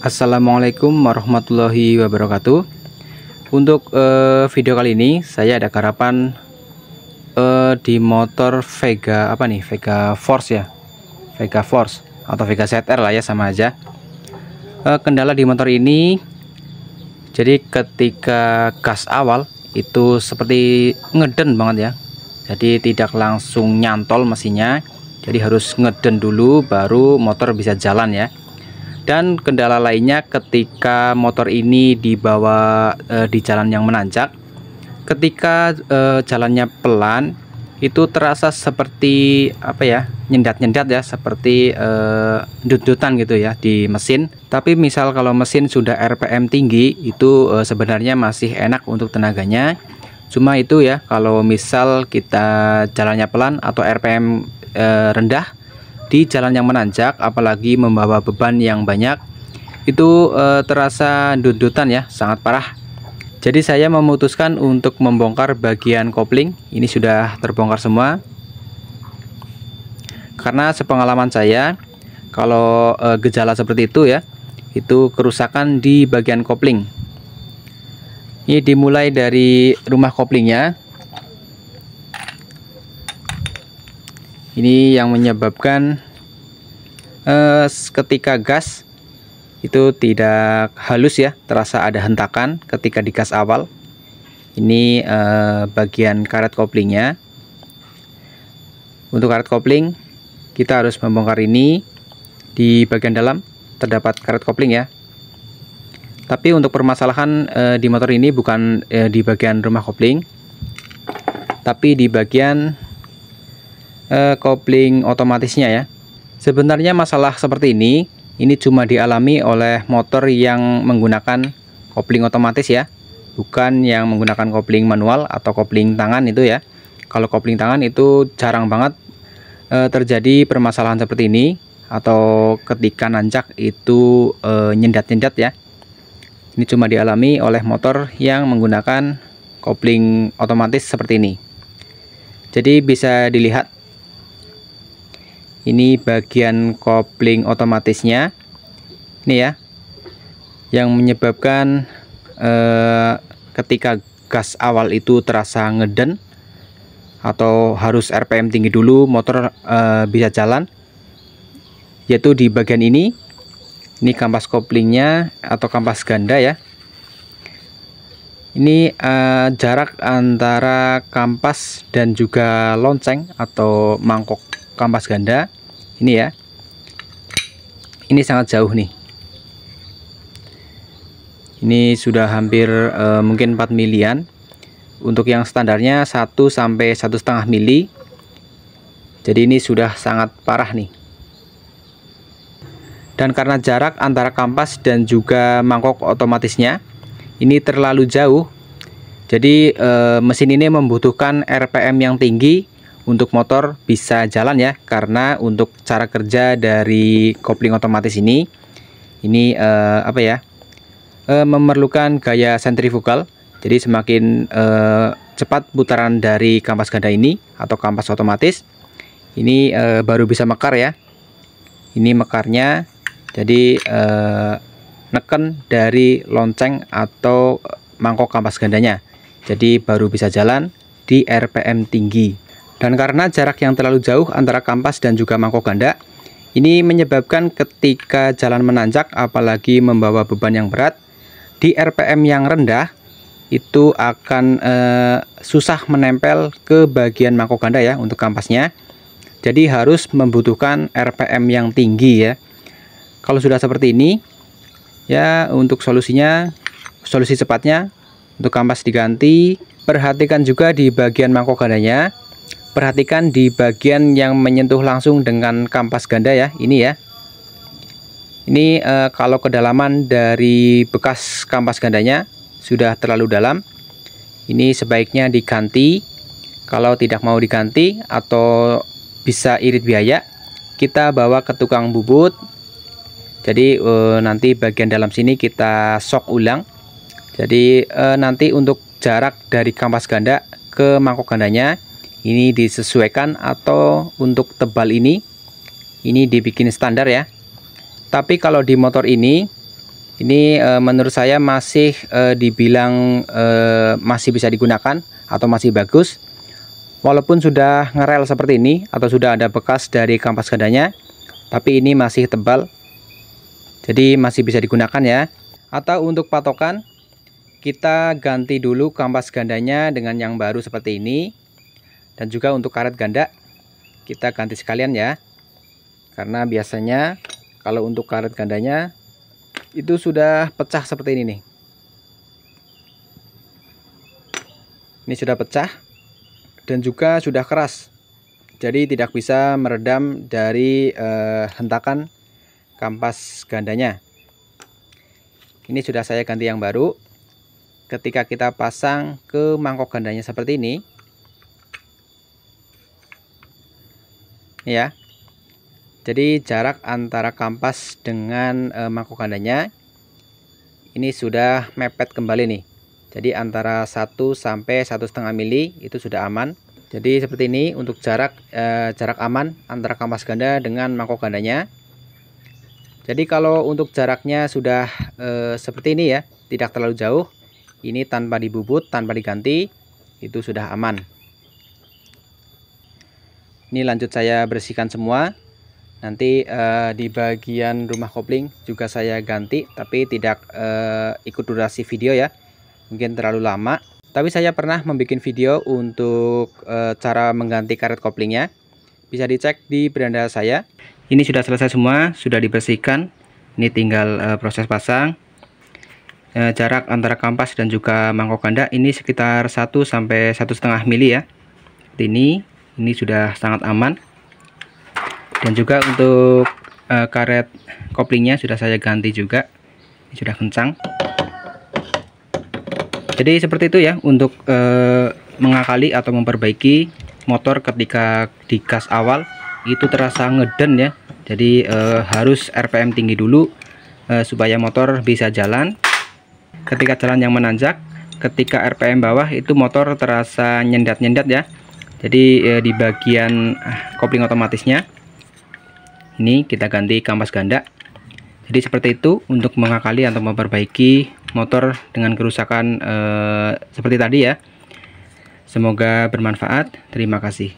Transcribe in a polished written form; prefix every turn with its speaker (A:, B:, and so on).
A: Assalamualaikum warahmatullahi wabarakatuh. Untuk video kali ini saya ada garapan di motor Vega Vega Force ya, Vega Force atau Vega ZR lah ya, sama aja. Kendala di motor ini, jadi ketika gas awal itu seperti ngeden banget ya, jadi tidak langsung nyantol mesinnya, jadi harus ngeden dulu baru motor bisa jalan ya. Dan kendala lainnya ketika motor ini dibawa di jalan yang menanjak, ketika jalannya pelan itu terasa seperti nyendat-nyendat ya, seperti dut-dutan gitu ya di mesin. Tapi misal kalau mesin sudah RPM tinggi itu sebenarnya masih enak untuk tenaganya. Cuma itu ya, kalau misal kita jalannya pelan atau RPM rendah di jalan yang menanjak, apalagi membawa beban yang banyak, itu terasa dut-dutan ya, sangat parah. Jadi saya memutuskan untuk membongkar bagian kopling. Ini sudah terbongkar semua, karena sepengalaman saya kalau gejala seperti itu ya, itu kerusakan di bagian kopling. Ini dimulai dari rumah koplingnya. Ini yang menyebabkan ketika gas itu tidak halus ya, terasa ada hentakan ketika di gas awal. Ini bagian karet koplingnya. Untuk karet kopling kita harus membongkar ini. Di bagian dalam terdapat karet kopling ya. Tapi untuk permasalahan di motor ini bukan di bagian rumah kopling, tapi di bagian kopling otomatisnya ya. Sebenarnya masalah seperti ini cuma dialami oleh motor yang menggunakan kopling otomatis ya, bukan yang menggunakan kopling manual atau kopling tangan itu ya. Kalau kopling tangan itu jarang banget terjadi permasalahan seperti ini, atau ketika nanjak itu nyendat-nyendat ya. Ini cuma dialami oleh motor yang menggunakan kopling otomatis seperti ini. Jadi bisa dilihat, ini bagian kopling otomatisnya ini ya, yang menyebabkan ketika gas awal itu terasa ngeden atau harus RPM tinggi dulu motor bisa jalan, yaitu di bagian ini kampas koplingnya atau kampas ganda ya. Ini jarak antara kampas dan juga lonceng atau mangkok kampas ganda ini ya, ini sangat jauh nih. Ini sudah hampir mungkin 4 milian. Untuk yang standarnya 1 sampai 1,5 mili. Jadi ini sudah sangat parah nih. Dan karena jarak antara kampas dan juga mangkok otomatisnya ini terlalu jauh, jadi mesin ini membutuhkan RPM yang tinggi untuk motor bisa jalan ya. Karena untuk cara kerja dari kopling otomatis ini memerlukan gaya sentrifugal. Jadi semakin cepat putaran dari kampas ganda ini atau kampas otomatis ini baru bisa mekar ya. Ini mekarnya, jadi neken dari lonceng atau mangkok kampas gandanya, jadi baru bisa jalan di RPM tinggi. Dan karena jarak yang terlalu jauh antara kampas dan juga mangkok ganda, ini menyebabkan ketika jalan menanjak apalagi membawa beban yang berat, di RPM yang rendah itu akan susah menempel ke bagian mangkok ganda ya untuk kampasnya. Jadi harus membutuhkan RPM yang tinggi ya. Kalau sudah seperti ini ya, untuk solusi cepatnya untuk kampas diganti. Perhatikan juga di bagian mangkok gandanya. Perhatikan di bagian yang menyentuh langsung dengan kampas ganda ya, ini ya. Ini kalau kedalaman dari bekas kampas gandanya sudah terlalu dalam, ini sebaiknya diganti. Kalau tidak mau diganti atau bisa irit biaya, kita bawa ke tukang bubut. Jadi nanti bagian dalam sini kita sok ulang. Jadi nanti untuk jarak dari kampas ganda ke mangkok gandanya ini disesuaikan, atau untuk tebal ini dibikin standar ya. Tapi kalau di motor ini Ini menurut saya masih dibilang masih bisa digunakan atau masih bagus. Walaupun sudah ngerel seperti ini atau sudah ada bekas dari kampas gandanya, tapi ini masih tebal. Jadi masih bisa digunakan ya. Atau untuk patokan, kita ganti dulu kampas gandanya dengan yang baru seperti ini. Dan juga untuk karet ganda, kita ganti sekalian ya. Karena biasanya kalau untuk karet gandanya itu sudah pecah seperti ini nih. Ini sudah pecah dan juga sudah keras, jadi tidak bisa meredam dari hentakan kampas gandanya. Ini sudah saya ganti yang baru. Ketika kita pasang ke mangkok gandanya seperti ini ya, jadi jarak antara kampas dengan mangkok gandanya ini sudah mepet kembali nih. Jadi antara 1 sampai 1,5 mili itu sudah aman. Jadi seperti ini untuk jarak aman antara kampas ganda dengan mangkok gandanya. Jadi kalau untuk jaraknya sudah seperti ini ya, tidak terlalu jauh, ini tanpa dibubut, tanpa diganti, itu sudah aman. Ini lanjut saya bersihkan semua. Nanti di bagian rumah kopling juga saya ganti, tapi tidak ikut durasi video ya, mungkin terlalu lama. Tapi saya pernah membuat video untuk cara mengganti karet koplingnya, bisa dicek di beranda saya. Ini sudah selesai semua, sudah dibersihkan. Ini tinggal proses pasang. Jarak antara kampas dan juga mangkok ganda ini sekitar 1 sampai 1,5 mili ya. Ini sudah sangat aman. Dan juga untuk karet koplingnya sudah saya ganti juga, ini sudah kencang. Jadi seperti itu ya untuk mengakali atau memperbaiki motor ketika di gas awal itu terasa ngeden ya. Jadi harus RPM tinggi dulu supaya motor bisa jalan. Ketika jalan yang menanjak, ketika RPM bawah itu motor terasa nyendat-nyendat ya. Jadi di bagian kopling otomatisnya ini kita ganti kampas ganda. Jadi seperti itu untuk mengakali atau memperbaiki motor dengan kerusakan seperti tadi ya. Semoga bermanfaat. Terima kasih.